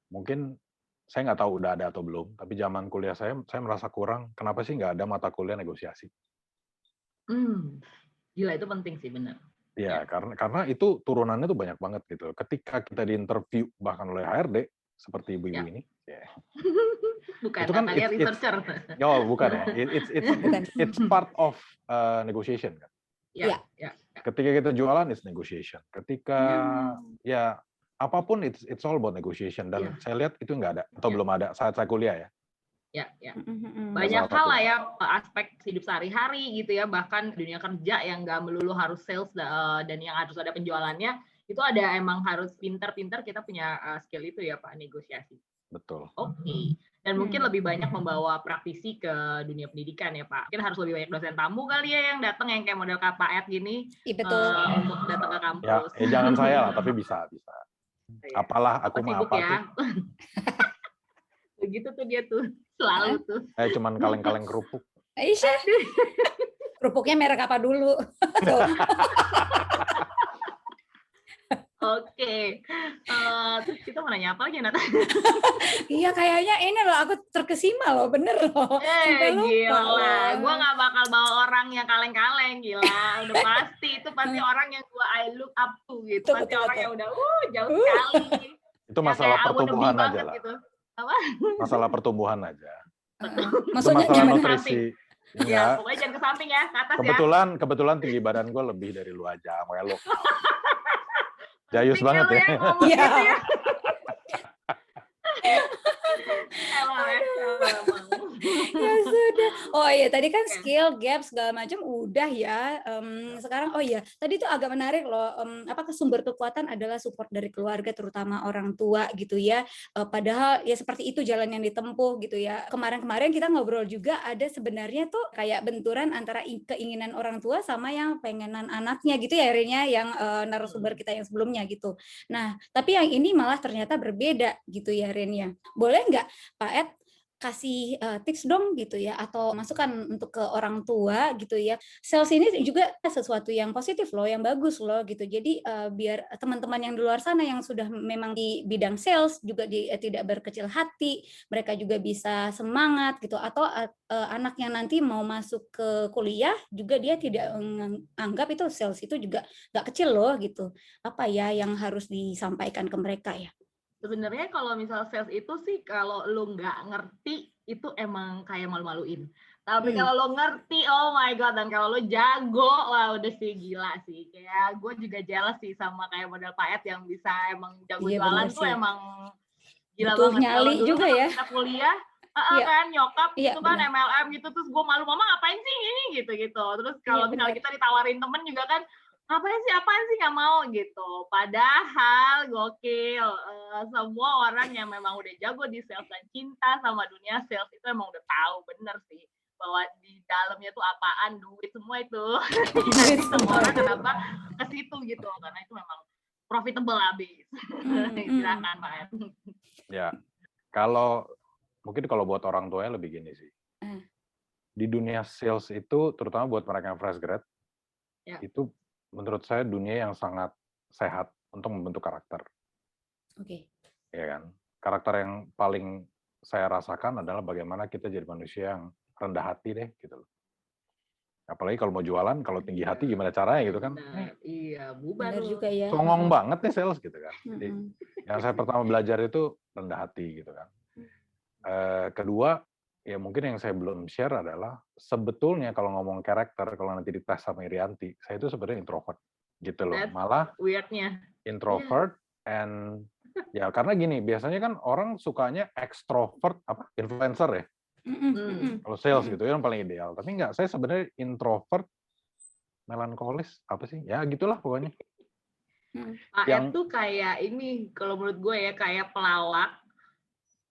mungkin saya nggak tahu udah ada atau belum, tapi zaman kuliah saya merasa kurang. Kenapa sih nggak ada mata kuliah negosiasi? Gila itu penting sih, benar. Ya, karena itu turunannya tuh banyak banget gitu. Ketika kita diinterview bahkan oleh HRD seperti ibu-ibu ini, Bukan, itu kan katanya researcher. Bukan ya. It's part of negotiation kan. Ya. Ketika kita jualan, it's negotiation. Ketika ya apapun, it's all about negotiation. Dan saya lihat itu nggak ada atau belum ada saat saya kuliah ya. Ya. Banyak hal lah ya, aspek hidup sehari-hari gitu ya, bahkan dunia kerja yang nggak melulu harus sales dan yang harus ada penjualannya, itu ada emang harus pintar-pintar kita punya skill itu ya Pak, negosiasi. Betul. Oke. Dan mungkin lebih banyak membawa praktisi ke dunia pendidikan ya Pak. Mungkin harus lebih banyak dosen tamu kali ya yang datang yang kayak model Kak Ed gini untuk datang ke kampus. Ya jangan saya lah, tapi bisa. Apalah aku mah apa ya. Begitu tuh dia tuh selalu tuh. Cuman kaleng-kaleng kerupuk. Aisyah. Kerupuknya merek apa dulu? Oke. Terus kita mau nanya apa lagi, Nata? Iya, kayaknya ini loh, aku terkesima loh, bener loh. Gila. Gue gak bakal bawa orang yang kaleng-kaleng, gila. Udah pasti, itu pasti orang yang I look up to gitu. Pasti orang yang udah, jauh sekali. Itu masalah pertumbuhan aja lah. Gitu. Apa? Masalah pertumbuhan aja. Maksudnya masalah nutrisi. Ya, pokoknya jangan ke samping ya, ke atas kebetulan tinggi badan gue lebih dari lu aja, makanya lu. Jayus banget ya. Iya. Ya sudah. Oh iya, tadi kan skill gap segala macam udah ya. Sekarang tadi tuh agak menarik loh. Sumber kekuatan adalah support dari keluarga, terutama orang tua gitu ya. Padahal ya seperti itu jalan yang ditempuh gitu ya. Kemarin kita ngobrol juga ada sebenarnya tuh kayak benturan antara keinginan orang tua sama yang pengenan anaknya gitu ya, Rin ya, yang narasumber kita yang sebelumnya gitu. Nah, tapi yang ini malah ternyata berbeda gitu ya, Rin ya. Boleh nggak Pak Ed kasih tips dong gitu ya, atau masukan untuk ke orang tua gitu ya. Sales ini juga sesuatu yang positif loh, yang bagus loh gitu. Jadi biar teman-teman yang di luar sana yang sudah memang di bidang sales juga tidak berkecil hati, mereka juga bisa semangat gitu. Atau anak yang nanti mau masuk ke kuliah juga dia tidak menganggap itu sales itu juga nggak kecil loh gitu. Apa ya yang harus disampaikan ke mereka ya? Sebenarnya kalau misal sales itu sih kalau lo nggak ngerti itu emang kayak malu-maluin. Tapi kalau lo ngerti, oh my god, dan kalau lo jago, wah udah sih gila sih. Kayak gue juga jealous sih sama kayak model Pak Ed yang bisa emang jago jualan tuh emang gila butuh banget. Nyali Kalau juga dulu ya. Kita kuliah, kan nyokap itu kan MLM gitu, terus gue malu, mama ngapain sih ini gitu. Terus kalau misalnya kita ditawarin temen juga kan, apaan sih nggak mau gitu. Padahal gokil, semua orang yang memang udah jago di sales dan cinta sama dunia sales itu emang udah tahu bener sih bahwa di dalamnya tuh apaan, duit semua itu. Jadi semua orang kenapa ke situ gitu, karena itu memang profitable habis. Silakan Pak Ed. Ya, mungkin kalau buat orang tuanya lebih gini sih. Di dunia sales itu, terutama buat mereka yang fresh grad, itu menurut saya dunia yang sangat sehat untuk membentuk karakter. Oke. Ya kan? Karakter yang paling saya rasakan adalah bagaimana kita jadi manusia yang rendah hati deh gitu loh. Apalagi kalau mau jualan, kalau tinggi hati gimana caranya gitu kan? Iya, bubar juga ya. Songong banget nih sales gitu kan. Jadi yang saya pertama belajar itu rendah hati gitu kan. Kedua, ya mungkin yang saya belum share adalah sebetulnya kalau ngomong karakter, kalau nanti dites sama Irianti, saya itu sebenarnya introvert gitu loh. Malah weirdnya introvert and ya karena gini, biasanya kan orang sukanya extrovert influencer ya. Kalau sales gitu yang paling ideal. Tapi enggak, saya sebenarnya introvert, melankolis apa sih? Ya gitulah pokoknya. Pak Ed tuh kayak ini kalau menurut gue ya kayak pelawak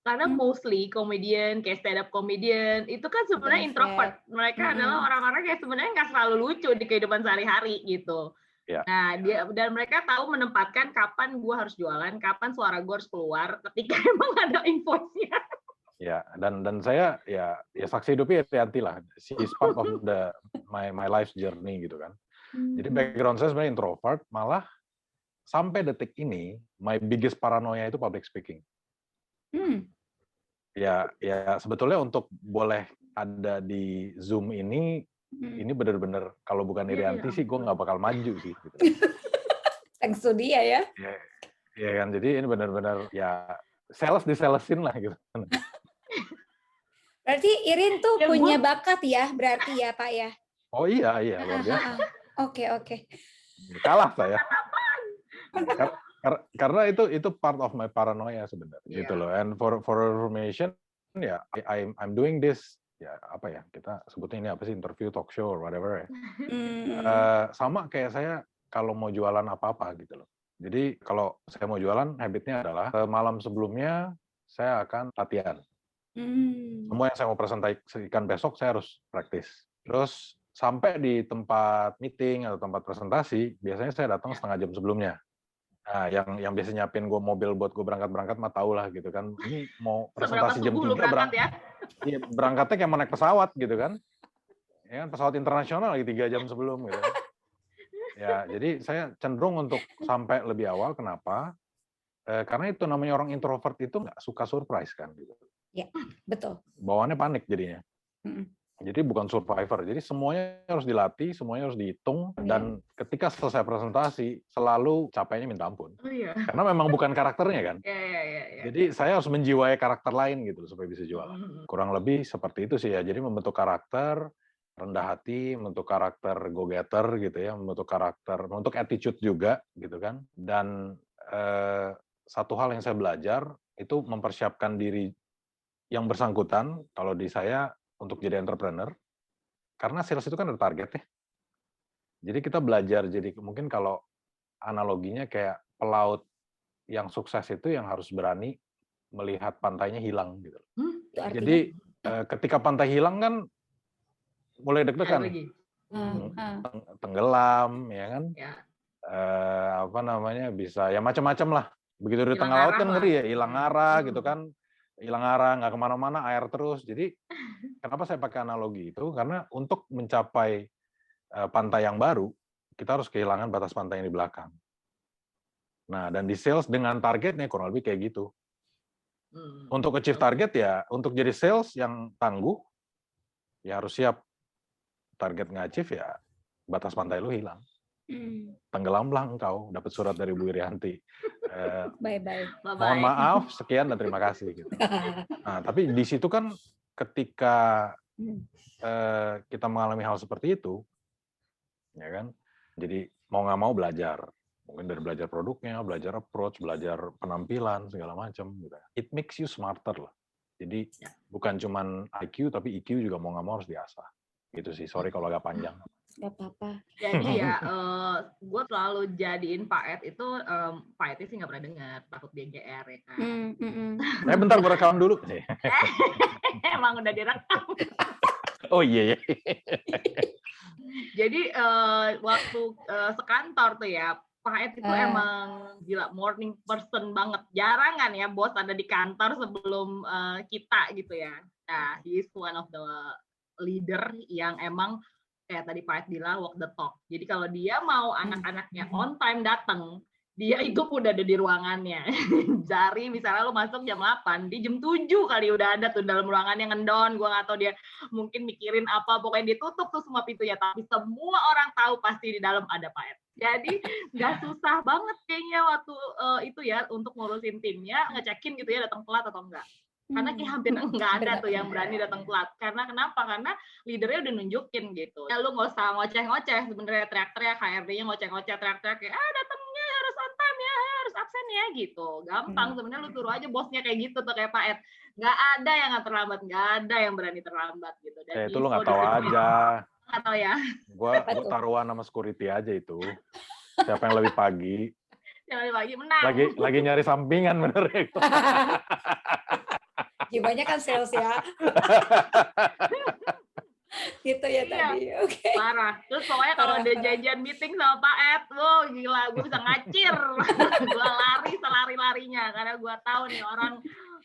Karena mostly komedian, kayak stand up comedian, itu kan sebenarnya introvert. Mereka adalah orang-orang yang sebenarnya nggak selalu lucu di kehidupan sehari-hari gitu. Ya. Nah, dan mereka tahu menempatkan kapan gue harus jualan, kapan suara gue harus keluar, ketika emang ada invoice-nya. Ya, dan saya ya saksi hidupnya Rianti lah. She is part of my life journey gitu kan. Jadi background saya sebenarnya introvert, malah sampai detik ini my biggest paranoia itu public speaking. Ya sebetulnya untuk boleh ada di Zoom ini benar-benar kalau bukan Irianti sih gue nggak bakal maju sih. Gitu. Thanks to dia ya. Ya kan, jadi ini benar-benar ya salesin lah gitu. Berarti Irin tuh punya bakat ya, berarti ya Pak ya? Oh iya luar biasa. Oke. Kalah saya. Karena itu part of my paranoia sebenarnya gitu loh. And for information ya I'm doing this ya apa ya kita sebutnya ini apa sih interview talk show or whatever ya. Sama kayak saya kalau mau jualan apa-apa gitu loh. Jadi kalau saya mau jualan habitnya adalah malam sebelumnya saya akan latihan. Semua yang saya mau presentasikan besok saya harus praktis. Terus sampai di tempat meeting atau tempat presentasi biasanya saya datang setengah jam sebelumnya. Nah, yang biasa nyiapin gue mobil buat gue berangkat mah tau lah gitu kan. Ini mau presentasi jam 3 berangkat ya? Iya, berangkatnya kayak mau naik pesawat gitu kan. Ya kan, pesawat internasional lagi 3 jam sebelum gitu. Ya, jadi saya cenderung untuk sampai lebih awal. Kenapa? Karena itu namanya orang introvert itu nggak suka surprise kan gitu. Ya, betul. Bawaannya panik jadinya. Jadi bukan survivor. Jadi semuanya harus dilatih, semuanya harus dihitung, dan ketika selesai presentasi selalu capeknya minta ampun. Oh, iya. Karena memang bukan karakternya kan. Iya. Jadi saya harus menjiwai karakter lain gitu supaya bisa jualan. Kurang lebih seperti itu sih ya. Jadi membentuk karakter, rendah hati, membentuk karakter go-getter gitu ya, membentuk attitude juga gitu kan. Dan satu hal yang saya belajar itu mempersiapkan diri yang bersangkutan, kalau di saya untuk jadi entrepreneur, karena sales itu kan ada target ya. Jadi kita belajar, jadi mungkin kalau analoginya kayak pelaut yang sukses itu yang harus berani melihat pantainya hilang gitu. Jadi ketika pantai hilang kan mulai deg-degan, tenggelam, ya kan? Apa namanya, bisa ya macam-macam lah. Begitu di tengah laut kan ngeri ya, hilang arah gitu kan. Hilang arah, nggak kemana-mana, air terus. Jadi kenapa saya pakai analogi itu? Karena untuk mencapai pantai yang baru, kita harus kehilangan batas pantai yang di belakang. Nah, dan di sales dengan targetnya kurang lebih kayak gitu. Untuk achieve target ya, untuk jadi sales yang tangguh, ya harus siap. Target nge-achieve ya, batas pantai lu hilang. Tenggelamlah engkau, dapat surat dari Bu Irianti. Bye-bye. Mohon maaf, sekian dan terima kasih. Gitu. Nah, tapi di situ kan ketika kita mengalami hal seperti itu, ya kan, jadi mau nggak mau belajar. Mungkin dari belajar produknya, belajar approach, belajar penampilan, segala macam. Gitu. It makes you smarter lah. Jadi bukan cuman IQ, tapi EQ juga mau nggak mau harus diasah. Gitu sih, sorry kalau agak panjang. Gak apa-apa. Jadi ya, gue selalu jadiin Pak Ed itu, Pak Ed sih nggak pernah dengar, takut dia GR ya kan. Bentar, gue rekam dulu. Emang udah direkam. Oh iya. Jadi waktu sekantor tuh ya, Pak Ed itu emang gila morning person banget. Jarang kan ya bos ada di kantor sebelum kita gitu ya. Nah, he is one of the leader yang emang kayak tadi Pak Ed bilang walk the talk. Jadi kalau dia mau anak-anaknya on time datang, dia itu udah ada di ruangannya. Jari misalnya lu masuk jam 8, di jam 7 kali udah ada tuh dalam ruangannya ngendon. Gua nggak tahu dia mungkin mikirin apa, pokoknya dia tutup tuh semua pintunya. Tapi semua orang tahu pasti di dalam ada Pak Ed. Jadi nggak susah banget kayaknya waktu itu ya untuk ngurusin timnya, ngecekin gitu ya datang telat atau enggak. Karena kayak hampir nggak ada tuh yang berani datang telat. Karena kenapa? Karena leadernya udah nunjukin gitu. Ya lu nggak usah ngoceh-ngoceh sebenarnya, teriak-teriak, HRD-nya ngoceh-ngoceh, teriak-teriak kayak datangnya harus on time ya, harus absen ya gitu. Gampang sebenarnya, lu suruh aja bosnya kayak gitu tuh kayak Pak Ed. Nggak ada yang terlambat, nggak ada yang berani terlambat gitu. Dan itu lu nggak tahu aja. Nggak tahu ya. Gua taruhan sama security aja itu. Siapa yang lebih pagi? Yang lebih pagi menang. Lagi nyari sampingan bener ya. Jiwanya kan sales ya. Gitu ya tadi. Oke. Parah. Terus pokoknya kalau udah janjian meeting sama Pak Ed, wow gila, gue bisa ngacir. Gue lari selari-larinya karena gue tahu nih orang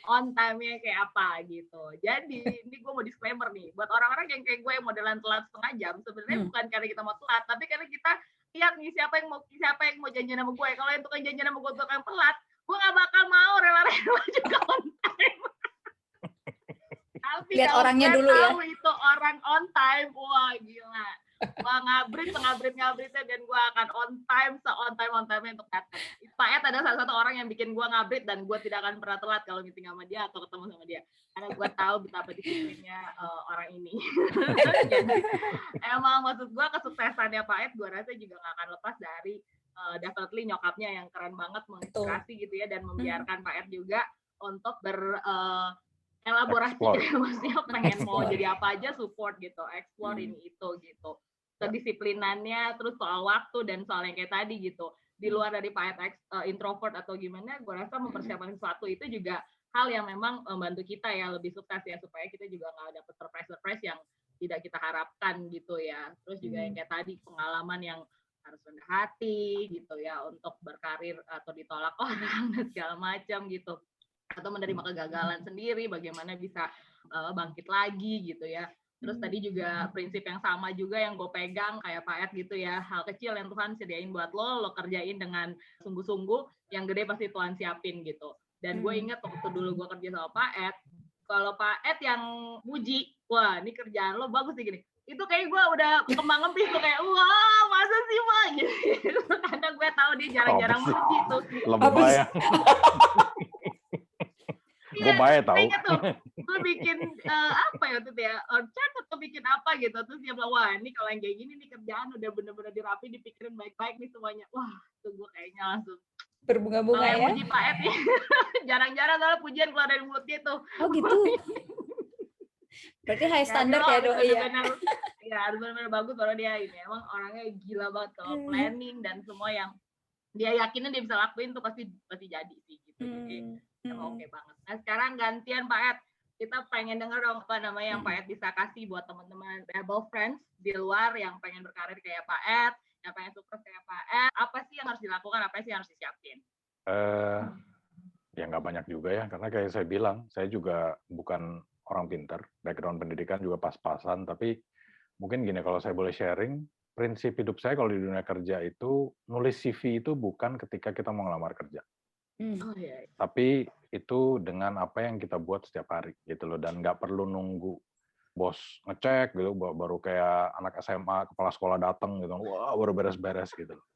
on time-nya kayak apa gitu. Jadi ini gue mau disclaimer nih buat orang-orang yang kayak gue yang modelan telat setengah jam, sebenarnya bukan karena kita mau telat, tapi karena kita lihat nih siapa yang mau janjian sama gue. Kalau yang tukang janjian sama gue tukang telat, gue gak bakal mau rela-rela juga on time. Tapi lihat orangnya dulu ya. Tahu itu orang on time, wah gila. Wah ngabritnya dan gue akan on time untuk datang. Pak Ed ada salah satu orang yang bikin gue ngabrit dan gue tidak akan pernah telat kalau meeting sama dia atau ketemu sama dia. Karena gue tahu betapa disiplinnya orang ini. Jadi emang maksud gue kesuksesannya Pak Ed gue rasa juga gak akan lepas dari definitely nyokapnya yang keren banget menginspirasi gitu ya dan membiarkan Pak Ed juga untuk elaborasi maksudnya pengen mau jadi apa aja support gitu, explore ini itu gitu. Kedisiplinannya, terus soal waktu dan soal yang kayak tadi gitu. Di luar dari Pak Ed introvert atau gimana, gue rasa mempersiapkan sesuatu itu juga hal yang memang membantu kita ya lebih sukses ya supaya kita juga nggak dapet surprise yang tidak kita harapkan gitu ya. Terus juga yang kayak tadi pengalaman yang harus rendah hati gitu ya untuk berkarir atau ditolak orang dan segala macam gitu. Atau menerima kegagalan sendiri, bagaimana bisa bangkit lagi gitu ya. Terus tadi juga prinsip yang sama juga yang gue pegang kayak Pak Ed gitu ya, hal kecil yang Tuhan sediain buat lo kerjain dengan sungguh-sungguh, yang gede pasti Tuhan siapin gitu. Dan gue ingat waktu dulu gue kerja sama Pak Ed, kalau Pak Ed yang muji, wah ini kerjaan lo bagus nih gini, itu kayak gue udah kembang empis tuh kayak, wah masa sih Pak gitu. Karena gue tahu dia jarang-jarang muji tuh. Lebay ya. Gue bayar tau. Gue bikin apa ya waktu itu ya, chat atau bikin apa gitu, terus dia bilang, wah ini kalau yang kayak gini nih kerjaan udah bener-bener dirapi, dipikirin baik-baik nih semuanya. Wah tuh gue kayaknya langsung berbunga-bunga ya. Puji Pak Ed ya. Jarang-jarang soalnya pujian keluar dari mulut dia tuh. Oh gitu. Berarti high standard ya Doi ya. Ya harus benar-benar bagus baru dia ini. Emang orangnya gila banget kalau planning dan semua yang dia yakinin dia bisa lakuin tuh pasti jadi sih gitu. Jadi emang oke banget. Nah sekarang gantian Pak Ed, kita pengen denger dong apa namanya yang Pak Ed bisa kasih buat teman-teman Rebel Friends di luar yang pengen berkarir kayak Pak Ed, yang pengen sukses kayak Pak Ed. Apa sih yang harus dilakukan, apa sih yang harus disiapin? Ya nggak banyak juga ya, karena kayak saya bilang, saya juga bukan orang pintar, background pendidikan juga pas-pasan, tapi mungkin gini, kalau saya boleh sharing, prinsip hidup saya kalau di dunia kerja itu, nulis CV itu bukan ketika kita mau ngelamar kerja. Tapi itu dengan apa yang kita buat setiap hari gitu loh, dan nggak perlu nunggu bos ngecek gitu baru kayak anak SMA kepala sekolah datang gitu, wah baru beres-beres gitu loh.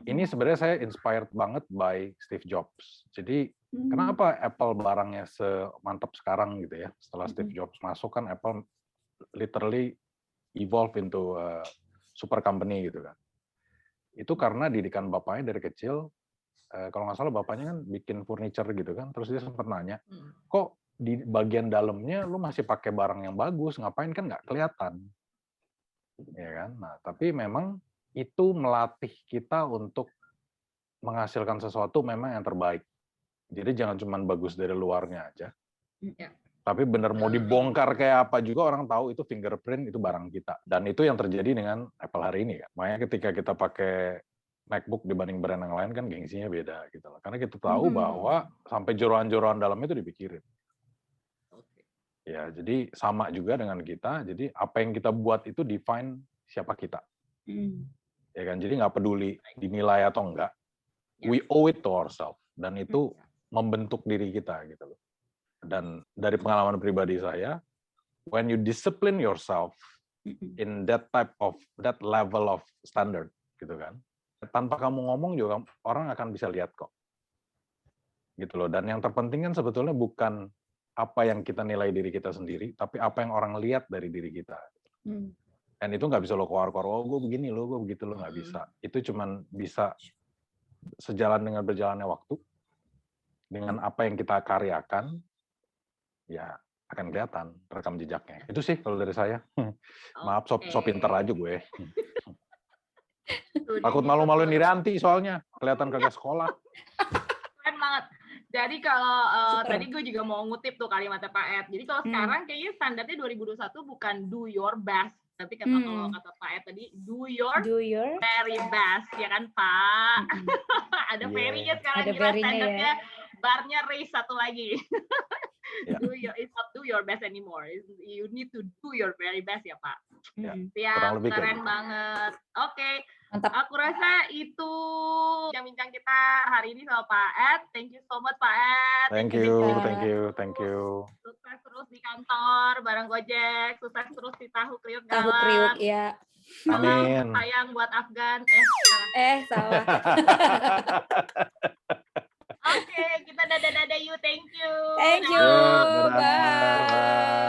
Ini sebenarnya saya inspired banget by Steve Jobs. Jadi kenapa Apple barangnya semantap sekarang gitu ya, setelah Steve Jobs masuk kan Apple literally evolve into a super company gitu kan. Itu karena didikan bapaknya dari kecil. Kalau nggak salah bapaknya kan bikin furniture gitu kan, terus dia sempat nanya, kok di bagian dalamnya lu masih pakai barang yang bagus, ngapain, kan nggak kelihatan, ya kan? Nah tapi memang itu melatih kita untuk menghasilkan sesuatu memang yang terbaik. Jadi jangan cuma bagus dari luarnya aja, tapi benar mau dibongkar kayak apa juga orang tahu itu fingerprint, itu barang kita. Dan itu yang terjadi dengan Apple hari ini kan. Makanya ketika kita pakai MacBook dibanding brand yang lain kan gengsinya beda gitu loh. Karena kita tahu bahwa sampai jeroan-jeroan dalamnya itu dipikirin. Ya, jadi sama juga dengan kita. Jadi apa yang kita buat itu define siapa kita. Ya kan, jadi nggak peduli dinilai atau enggak. We owe it to ourselves. Dan itu membentuk diri kita gitu loh. Dan dari pengalaman pribadi saya, when you discipline yourself in that level of standard gitu kan, tanpa kamu ngomong juga orang akan bisa lihat kok. Gitu loh. Dan yang terpenting kan sebetulnya bukan apa yang kita nilai diri kita sendiri, tapi apa yang orang lihat dari diri kita. Dan itu nggak bisa lo keluar-keluar, oh gue begini lo, gue begitu lo, nggak bisa. Itu cuman bisa sejalan dengan berjalannya waktu, dengan apa yang kita karyakan, ya akan kelihatan rekam jejaknya. Itu sih kalau dari saya. Maaf, so pinter aja gue. Takut malu-maluin Irianti soalnya, kelihatan kagak sekolah. Keren banget. Jadi kalau Super. tadi gue juga mau ngutip tuh kalimatnya Pak Ed. Jadi kalau sekarang kayaknya standarnya 2021 bukan do your best, tapi kalau kata Pak Ed tadi do your very best, ya kan Pak? Ada very-nya sekarang, Ada gila very-nya standarnya, ya. barnya raise satu lagi. Ya. It's not do your best anymore. You need to do your very best ya Pak. Ya, Siap, kurang lebih kayak keren gitu. banget. Oke. Mantap. Aku rasa itu bincang-bincang kita hari ini sama Pak Ed. Thank you so much Pak Ed. Thank you. Sukses terus di kantor bareng Gojek. Sukses terus di Tahu Kriuk Galang. Tahu Kriuk ya. Amin. Sayang buat Afgan. Salah. Oke, kita dadah-dadah you. Thank you. Thank you. Dadah. Bye.